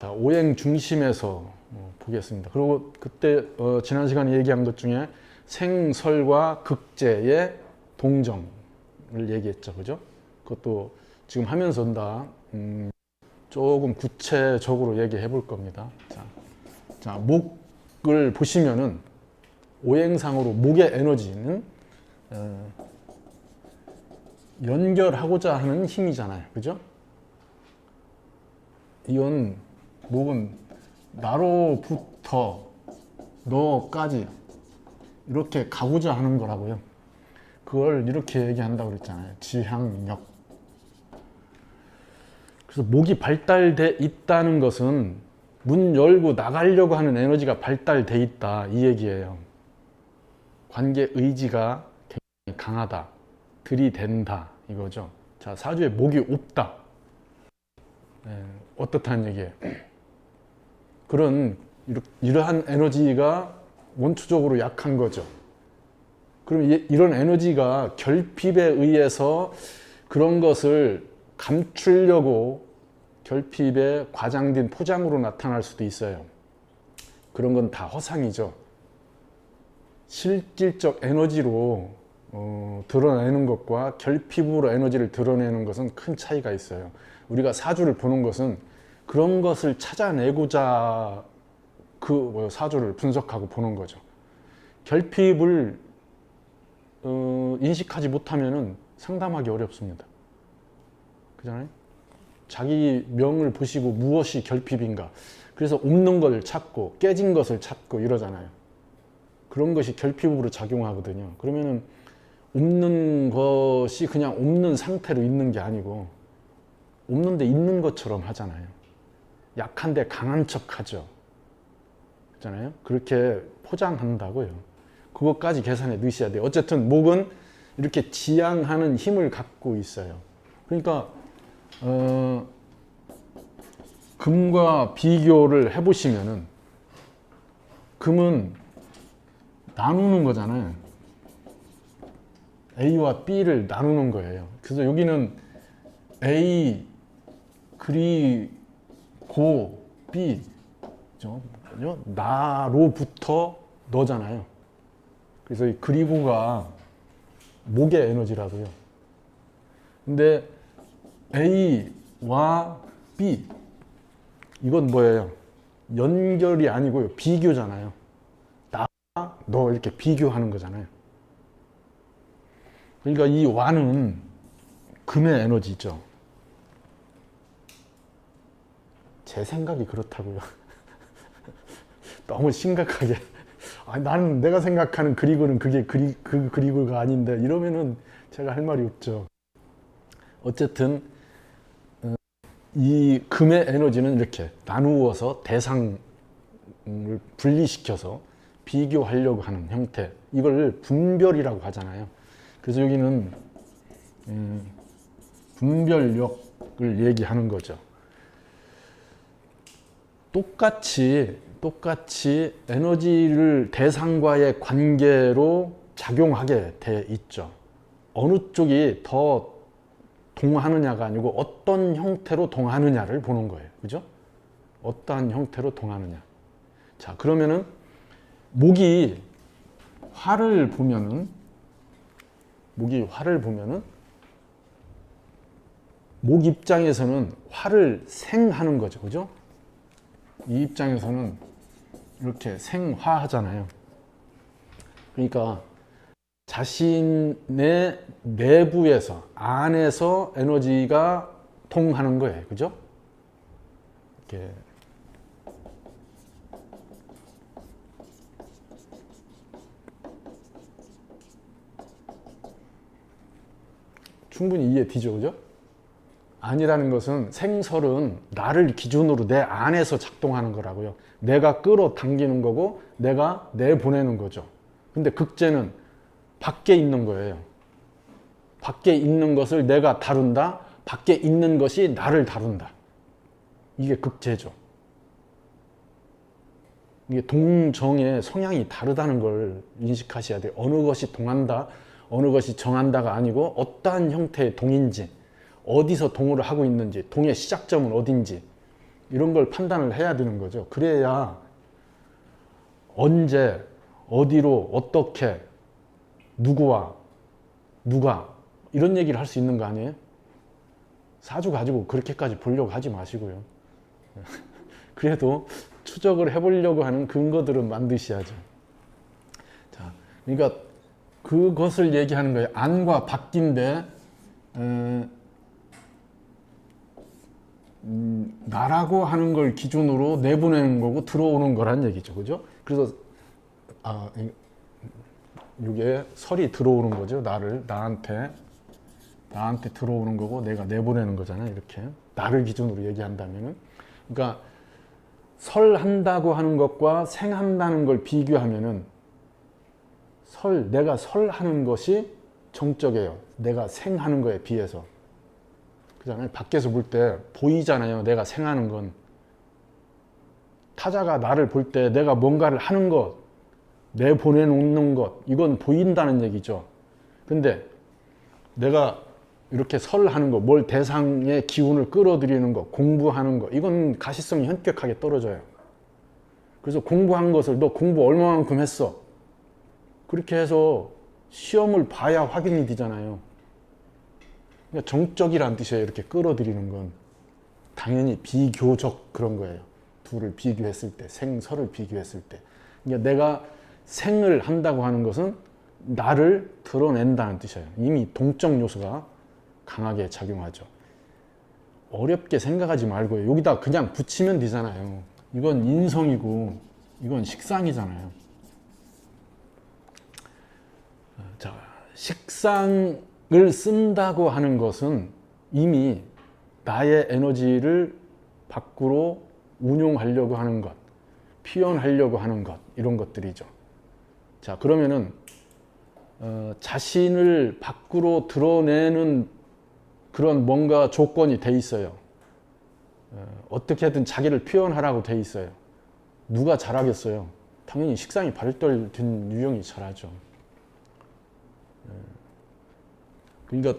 자, 오행 중심에서 보겠습니다. 그리고 그때 지난 시간에 얘기한 것 중에 생설과 극재의 동정을 얘기했죠. 그죠? 그것도 지금 하면서 다 조금 구체적으로 얘기해 볼 겁니다. 자, 목을 보시면은 오행상으로 목의 에너지는 연결하고자 하는 힘이잖아요. 그죠? 이건 목은 나로부터 너까지 이렇게 가고자 하는 거라고요. 그걸 이렇게 얘기한다고 그랬잖아요. 지향력. 그래서 목이 발달돼 있다는 것은 문 열고 나가려고 하는 에너지가 발달돼 있다, 이 얘기예요. 관계 의지가 굉장히 강하다, 들이댄다, 이거죠. 자, 사주에 목이 없다. 어떻다는 얘기예요? 이러한 에너지가 원초적으로 약한 거죠. 그럼 이런 에너지가 결핍에 의해서 그런 것을 감추려고 결핍에 과장된 포장으로 나타날 수도 있어요. 그런 건 다 허상이죠. 실질적 에너지로 드러내는 것과 결핍으로 에너지를 드러내는 것은 큰 차이가 있어요. 우리가 사주를 보는 것은 그런 것을 찾아내고자 그 사주를 분석하고 보는 거죠. 결핍을 인식하지 못하면 상담하기 어렵습니다. 그잖아요? 자기 명을 보시고 무엇이 결핍인가, 그래서 없는 걸 찾고 깨진 것을 찾고 이러잖아요. 그런 것이 결핍으로 작용하거든요. 그러면은 없는 것이 그냥 없는 상태로 있는 게 아니고 없는데 있는 것처럼 하잖아요. 약한데 강한 척 하죠. 그렇잖아요. 그렇게 포장한다고요. 그것까지 계산해 넣으셔야 돼요. 어쨌든 목은 이렇게 지향하는 힘을 갖고 있어요. 그러니까 금과 비교를 해보시면은 금은 나누는 거잖아요. A와 B를 나누는 거예요. 그래서 여기는 A 그리고 B, 나로부터 너잖아요. 그래서 이 그리고가 목의 에너지라고요. 근데 A와 B, 이건 뭐예요? 연결이 아니고요, 비교잖아요. 나와 너 이렇게 비교하는 거잖아요. 그러니까 이 와는 금의 에너지죠. 제 생각이 그렇다고요. 너무 심각하게 나는 내가 생각하는 그리고는 그게 그 그리고가 아닌데 이러면은 제가 할 말이 없죠. 어쨌든 이 금의 에너지는 이렇게 나누어서 대상을 분리시켜서 비교하려고 하는 형태, 이걸 분별이라고 하잖아요. 그래서 여기는 분별력을 얘기하는 거죠. 똑같이 에너지를 대상과의 관계로 작용하게 돼 있죠. 어느 쪽이 더 동하느냐가 아니고 어떤 형태로 동하느냐를 보는 거예요. 그죠? 어떠한 형태로 동하느냐. 자, 그러면은 목이 화를 보면은 목 입장에서는 화를 생하는 거죠. 그죠? 이 입장에서는 이렇게 생화하잖아요. 그러니까 자신의 내부에서, 안에서 에너지가 통하는 거예요. 그죠? 이렇게 충분히 이해되죠? 그죠? 아니라는 것은, 생설은 나를 기준으로 내 안에서 작동하는 거라고요. 내가 끌어당기는 거고 내가 내보내는 거죠. 근데 극재는 밖에 있는 거예요. 밖에 있는 것을 내가 다룬다, 밖에 있는 것이 나를 다룬다. 이게 극재죠. 이게 동정의 성향이 다르다는 걸 인식하셔야 돼요. 어느 것이 동한다, 어느 것이 정한다가 아니고 어떠한 형태의 동인지, 어디서 동을 하고 있는지, 동의 시작점은 어딘지, 이런 걸 판단을 해야 되는 거죠. 그래야 언제, 어디로, 어떻게, 누구와, 누가 이런 얘기를 할 수 있는 거 아니에요? 사주 가지고 그렇게까지 보려고 하지 마시고요. 그래도 추적을 해보려고 하는 근거들은 만드셔야죠. 자, 그러니까 그것을 얘기하는 거예요. 안과 밖인데 나라고 하는 걸 기준으로 내보내는 거고 들어오는 거란 얘기죠. 그죠? 그래서 이게 설이 들어오는 거죠. 나한테 들어오는 거고 내가 내보내는 거잖아요. 이렇게 나를 기준으로 얘기한다면은, 그러니까 설한다고 하는 것과 생한다는 걸 비교하면은 내가 설하는 것이 정적이에요. 내가 생하는 거에 비해서. 그잖아요. 밖에서 볼 때 보이잖아요. 내가 생하는 건. 타자가 나를 볼 때 내가 뭔가를 하는 것, 내보내놓는 것, 이건 보인다는 얘기죠. 근데 내가 이렇게 설하는 거, 뭘 대상의 기운을 끌어들이는 거, 공부하는 거, 이건 가시성이 현격하게 떨어져요. 그래서 공부한 것을 너 공부 얼마만큼 했어? 그렇게 해서 시험을 봐야 확인이 되잖아요. 그러니까 정적이란 뜻이에요. 이렇게 끌어들이는 건. 당연히 비교적 그런 거예요. 둘을 비교했을 때, 생설을 비교했을 때. 그러니까 내가 생을 한다고 하는 것은 나를 드러낸다는 뜻이에요. 이미 동적 요소가 강하게 작용하죠. 어렵게 생각하지 말고요. 여기다 그냥 붙이면 되잖아요. 이건 인성이고 이건 식상이잖아요. 자, 식상을 쓴다고 하는 것은 이미 나의 에너지를 밖으로 운용하려고 하는 것, 표현하려고 하는 것, 이런 것들이죠. 자, 그러면은 자신을 밖으로 드러내는 그런 뭔가 조건이 돼 있어요. 어떻게든 자기를 표현하라고 돼 있어요. 누가 잘하겠어요? 당연히 식상이 발달된 유형이 잘하죠. 그러니까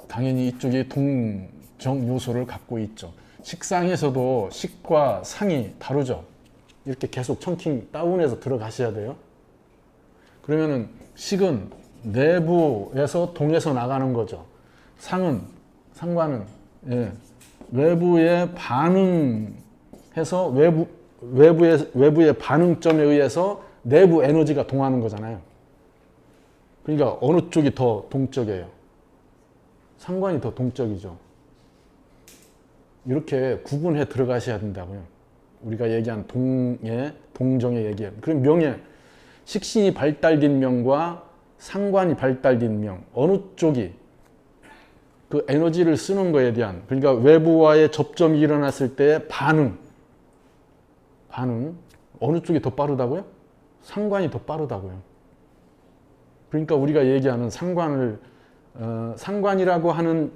당연히 이쪽이 동적 요소를 갖고 있죠. 식상에서도 식과 상이 다르죠. 이렇게 계속 청킹 다운해서 들어가셔야 돼요. 그러면은 식은 내부에서 동에서 나가는 거죠. 상관은 외부에 반응해서 외부의 반응점에 의해서 내부 에너지가 동하는 거잖아요. 그러니까 어느 쪽이 더 동적이에요? 상관이 더 동적이죠. 이렇게 구분해 들어가셔야 된다고요. 우리가 얘기한 동정의 얘기예요. 그럼 명예, 식신이 발달된 명과 상관이 발달된 명, 어느 쪽이 그 에너지를 쓰는 거에 대한, 그러니까 외부와의 접점이 일어났을 때의 반응, 어느 쪽이 더 빠르다고요? 상관이 더 빠르다고요. 그러니까 우리가 얘기하는 상관이라고 하는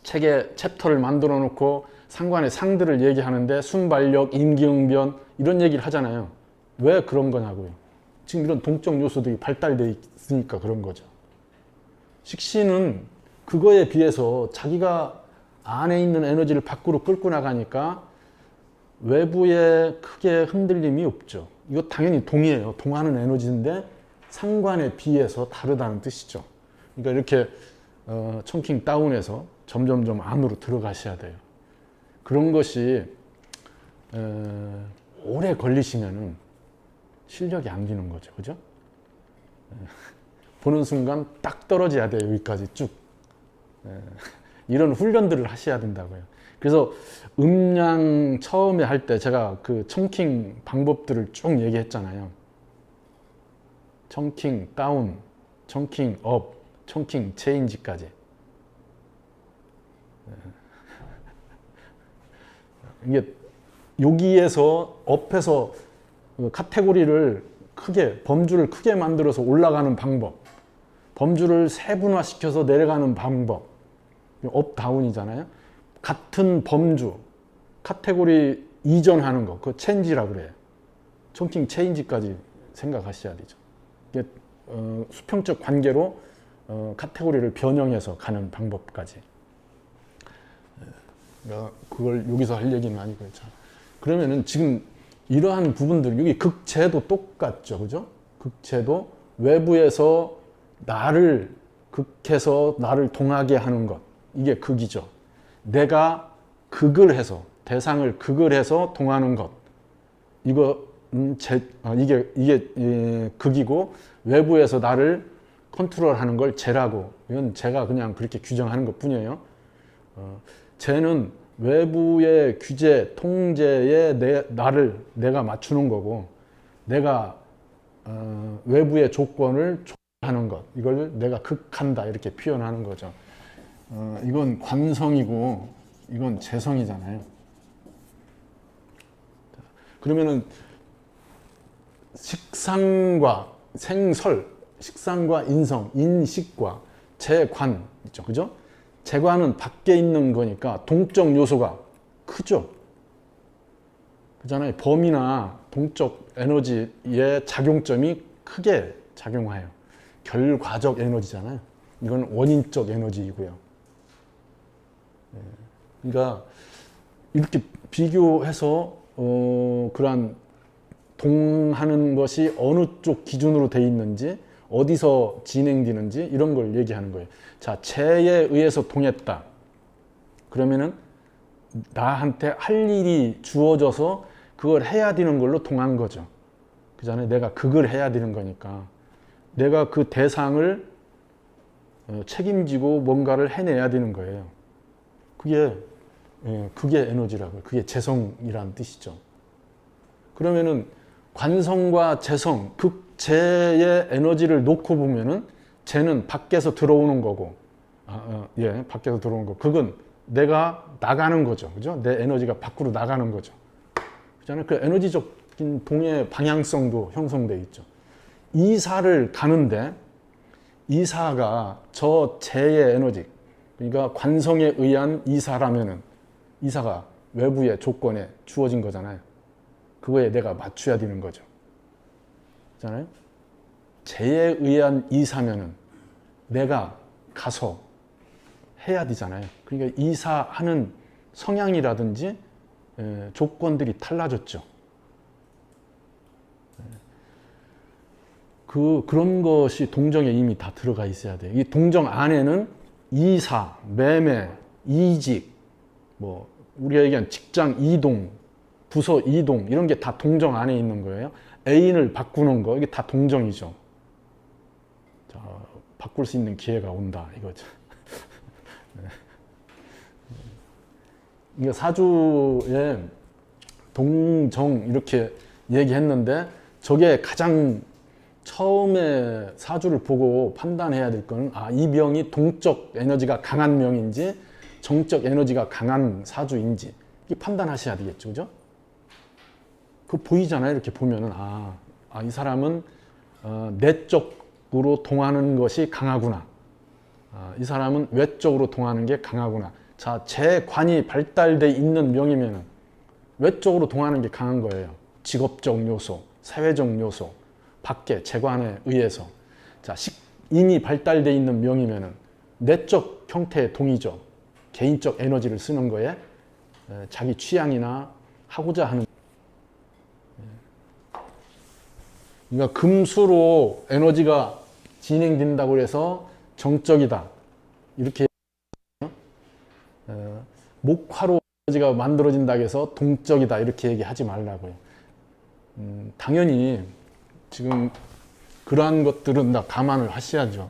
책에 챕터를 만들어 놓고 상관의 상들을 얘기하는데 순발력, 임기응변 이런 얘기를 하잖아요. 왜 그런 거냐고요. 지금 이런 동적 요소들이 발달되어 있으니까 그런 거죠. 식신은 그거에 비해서 자기가 안에 있는 에너지를 밖으로 끌고 나가니까 외부에 크게 흔들림이 없죠. 이거 당연히 동이에요. 동하는 에너지인데 상관에 비해서 다르다는 뜻이죠. 그러니까 이렇게 청킹 다운해서 점점점 안으로 들어가셔야 돼요. 그런 것이 오래 걸리시면은 실력이 안 되는 거죠. 그죠? 보는 순간 딱 떨어져야 돼요. 여기까지 쭉. 이런 훈련들을 하셔야 된다고요. 그래서 음양 처음에 할 때 제가 그 청킹 방법들을 쭉 얘기했잖아요. 청킹 다운, 청킹 업, 청킹 체인지까지. 이게 여기에서 업해서 카테고리를 크게, 범주를 크게 만들어서 올라가는 방법, 범주를 세분화시켜서 내려가는 방법, 업 다운이잖아요. 같은 범주, 카테고리 이전하는 거, 그거 체인지라고 그래요. 청킹 체인지까지 생각하셔야 되죠. 이게 수평적 관계로 카테고리를 변형해서 가는 방법까지. 그러니까 그걸 여기서 할 얘기는 아니고요. 자, 그러면은 지금 이러한 부분들, 여기 극체도 똑같죠. 그죠? 극체도 외부에서 나를 극해서 나를 동하게 하는 것. 이게 극이죠. 내가 극을 해서, 대상을 극을 해서 동하는 것. 이게 극이고, 외부에서 나를 컨트롤하는 걸 재라고. 이건 제가 그냥 그렇게 규정하는 것 뿐이에요. 재는 외부의 규제, 통제에 나를 내가 맞추는 거고, 내가 외부의 조건을 조절하는 것, 이걸 내가 극한다 이렇게 표현하는 거죠. 이건 관성이고 이건 재성이잖아요. 그러면은 식상과 생설, 식상과 인성, 인식과 재관 있죠, 그죠? 재관은 밖에 있는 거니까 동적 요소가 크죠. 그잖아요. 범위나 동적 에너지의 작용점이 크게 작용해요. 결과적 에너지잖아요. 이건 원인적 에너지이고요. 그러니까 이렇게 비교해서 그러한 동하는 것이 어느 쪽 기준으로 돼 있는지, 어디서 진행되는지 이런 걸 얘기하는 거예요. 자, 재에 의해서 동했다. 그러면은 나한테 할 일이 주어져서 그걸 해야 되는 걸로 동한 거죠. 그잖아요. 내가 그걸 해야 되는 거니까. 내가 그 대상을 책임지고 뭔가를 해내야 되는 거예요. 그게 에너지라고요. 그게 재성이라는 뜻이죠. 그러면은 관성과 재성, 극재의 에너지를 놓고 보면은 재는 밖에서 들어오는 거고, 밖에서 들어오는 거. 그건 내가 나가는 거죠. 그죠? 내 에너지가 밖으로 나가는 거죠. 그잖아요. 그 에너지적인 동의 방향성도 형성되어 있죠. 이사를 가는데, 이사가 저 재의 에너지, 그러니까 관성에 의한 이사라면은, 이사가 외부의 조건에 주어진 거잖아요. 그거에 내가 맞춰야 되는 거죠. 그잖아요. 재에 의한 이사면은 내가 가서 해야 되잖아요. 그러니까 이사하는 성향이라든지 조건들이 달라졌죠. 그런 것이 동정에 이미 다 들어가 있어야 돼요. 이 동정 안에는 이사, 매매, 이직, 뭐 우리가 얘기한 직장 이동, 부서 이동 이런 게 다 동정 안에 있는 거예요. 애인을 바꾸는 거 이게 다 동정이죠. 자, 바꿀 수 있는 기회가 온다 이거죠. 이게 사주에 동정 이렇게 얘기했는데 저게 가장 처음에 사주를 보고 판단해야 될 거는 이 명이 동적 에너지가 강한 명인지 정적 에너지가 강한 사주인지 이게 판단하셔야 되겠죠. 그죠? 그거 보이잖아요. 이렇게 보면은 이 사람은 내적으로 동하는 것이 강하구나. 이 사람은 외적으로 동하는 게 강하구나. 자, 재관이 발달돼 있는 명이면은 외적으로 동하는 게 강한 거예요. 직업적 요소, 사회적 요소, 밖에 재관에 의해서. 자, 인이 발달돼 있는 명이면은 내적 형태의 동이죠. 개인적 에너지를 쓰는 거에 자기 취향이나 하고자 하는. 그러니까 금수로 에너지가 진행된다고 해서 정적이다. 이렇게 목화로 에너지가 만들어진다고 해서 동적이다. 이렇게 얘기하지 말라고요. 당연히 지금 그러한 것들은 다 감안을 하셔야죠.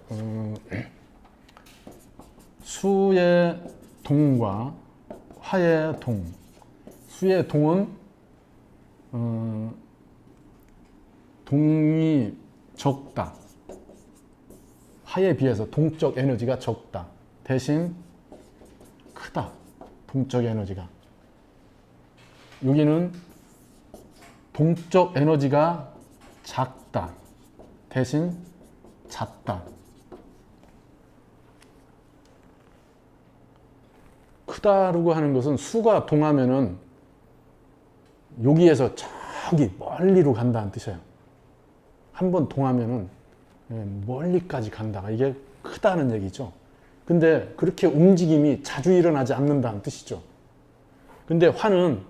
수의 동과 화의 동. 수의 동은 동이 적다. 화에 비해서 동적 에너지가 적다. 대신 크다. 동적 에너지가. 여기는 동적 에너지가 작다. 대신 잦다. 크다라고 하는 것은 수가 동하면은 여기에서 저기 멀리로 간다는 뜻이에요. 한번 동하면은 멀리까지 간다가 이게 크다는 얘기죠. 근데 그렇게 움직임이 자주 일어나지 않는다는 뜻이죠. 근데 화는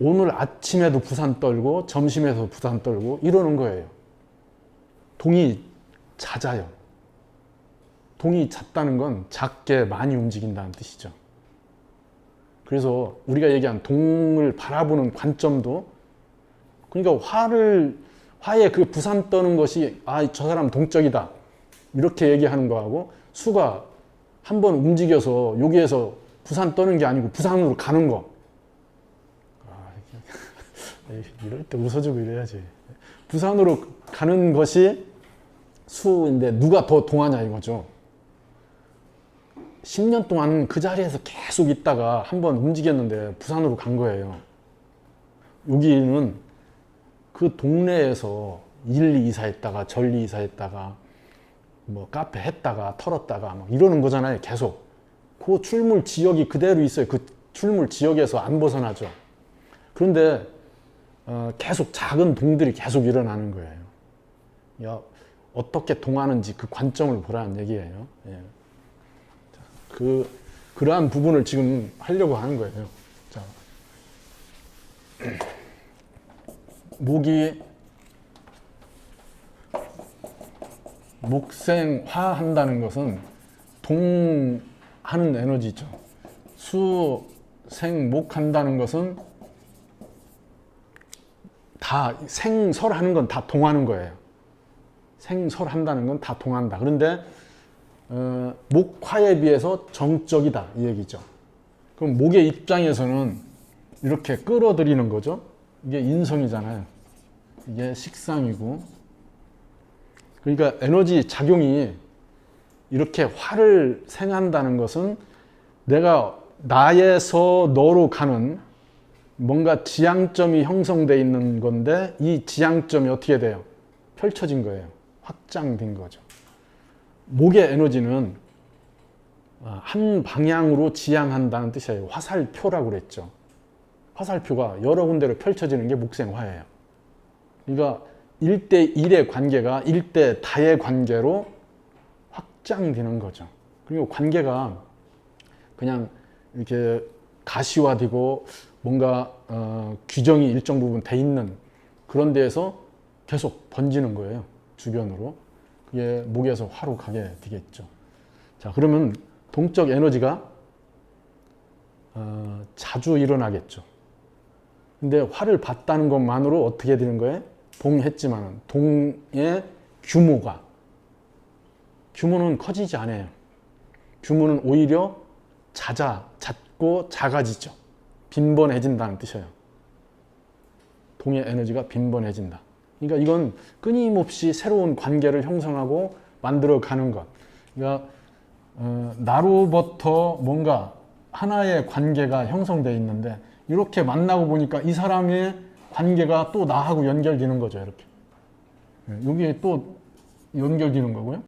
오늘 아침에도 부산 떨고 점심에도 부산 떨고 이러는 거예요. 동이 잦아요. 동이 잦다는 건 작게 많이 움직인다는 뜻이죠. 그래서 우리가 얘기한 동을 바라보는 관점도, 그러니까 화에 그 부산 떠는 것이 저 사람 동적이다 이렇게 얘기하는 거하고, 수가 한번 움직여서 여기에서 부산 떠는 게 아니고 부산으로 가는 거. 이럴 때 웃어주고 이래야지. 부산으로 가는 것이 수인데 누가 더 동하냐 이거죠. 10년 동안 그 자리에서 계속 있다가 한번 움직였는데 부산으로 간 거예요. 여기는 그 동네에서 일리 이사했다가 전리 이사했다가 뭐 카페 했다가 털었다가 막 이러는 거잖아요. 계속 그 출물 지역이 그대로 있어요. 그 출물 지역에서 안 벗어나죠. 그런데 계속 작은 동들이 계속 일어나는 거예요. 어떻게 동하는지 그 관점을 보라는 얘기예요. 예. 그러한 부분을 지금 하려고 하는 거예요. 자, 목이 목생화 한다는 것은 동하는 에너지죠. 수생목 한다는 것은 다 생설하는 건 다 동하는 거예요. 생설한다는 건 다 동한다. 그런데 목화에 비해서 정적이다 이 얘기죠. 그럼 목의 입장에서는 이렇게 끌어들이는 거죠. 이게 인성이잖아요. 이게 식상이고, 그러니까 에너지 작용이 이렇게 화를 생한다는 것은 내가 나에서 너로 가는 뭔가 지향점이 형성되어 있는 건데, 이 지향점이 어떻게 돼요? 펼쳐진 거예요. 확장된 거죠. 목의 에너지는 한 방향으로 지향한다는 뜻이에요. 화살표라고 그랬죠. 화살표가 여러 군데로 펼쳐지는 게 목생화예요. 그러니까 1대1의 관계가 1대-다의 관계로 확장되는 거죠. 그리고 관계가 그냥 이렇게 가시화되고 뭔가 규정이 일정 부분 돼 있는 그런 데에서 계속 번지는 거예요. 주변으로. 그게 목에서 화로 가게 되겠죠. 자, 그러면 동적 에너지가 자주 일어나겠죠. 근데 화를 받다는 것만으로 어떻게 되는 거예요? 동했지만 동의 규모는 커지지 않아요. 규모는 오히려 잦고 작아지죠. 빈번해진다는 뜻이에요. 동의 에너지가 빈번해진다. 그러니까 이건 끊임없이 새로운 관계를 형성하고 만들어가는 것. 그러니까 나로부터 뭔가 하나의 관계가 형성되어 있는데, 이렇게 만나고 보니까 이 사람의 관계가 또 나하고 연결되는 거죠. 이렇게 여기에 또 연결되는 거고요.